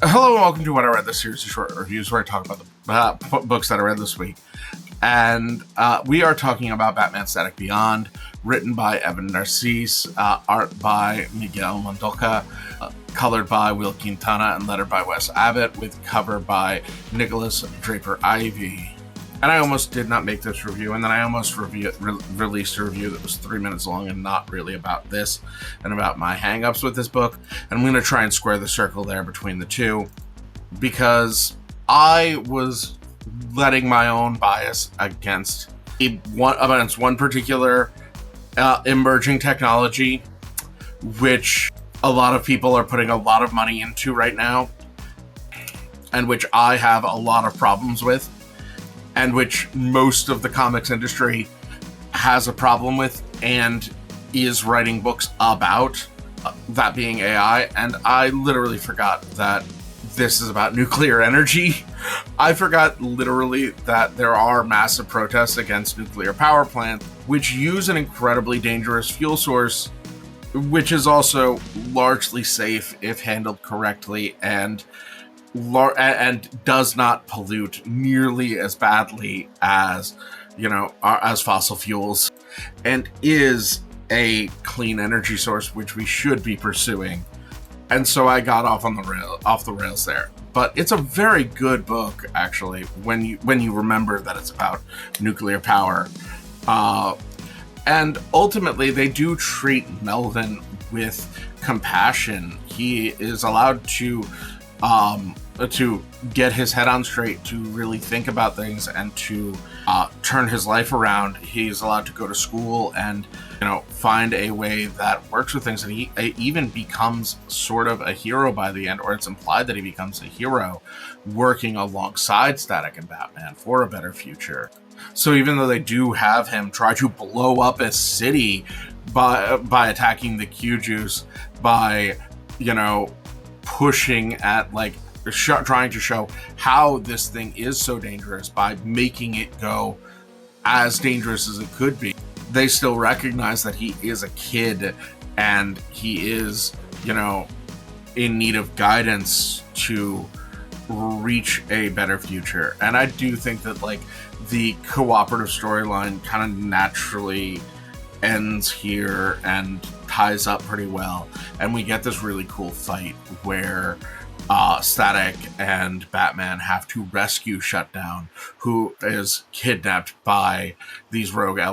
Hello and welcome to What I Read, this series of short reviews where I talk about the books that I read this week. And we are talking about Batman Static Beyond, written by Evan Narcisse, art by Miguel Mondoka, colored by Will Quintana, and lettered by Wes Abbott, with cover by Nicholas Draper-Ivey. And I almost did not make this review, and then I almost released a review that was 3 minutes long and not really about this and about my hang-ups with this book. And I'm going to try and square the circle there between the two, because I was letting my own bias against one particular emerging technology, which a lot of people are putting a lot of money into right now, and which I have a lot of problems with, and which most of the comics industry has a problem with and is writing books about, that being AI. And I literally forgot that this is about nuclear energy. I forgot literally that there are massive protests against nuclear power plants, which use an incredibly dangerous fuel source, which is also largely safe if handled correctly, and does not pollute nearly as badly as, as fossil fuels, and is a clean energy source which we should be pursuing. And so I got off the rails there. But it's a very good book, actually, when you remember that it's about nuclear power. And ultimately, they do treat Melvin with compassion. He is allowed to get his head on straight, to really think about things, and to turn his life around. He's allowed to go to school and, find a way that works with things. And he even becomes sort of a hero by the end, or it's implied that he becomes a hero, working alongside Static and Batman for a better future. So even though they do have him try to blow up a city by attacking the Q-Juice, by, pushing at, trying to show how this thing is so dangerous by making it go as dangerous as it could be, they still recognize that he is a kid and he is, in need of guidance to reach a better future. And I do think that, the cooperative storyline kind of naturally ends here and ties up pretty well. And we get this really cool fight where Static and Batman have to rescue Shutdown, who is kidnapped by these rogue elements.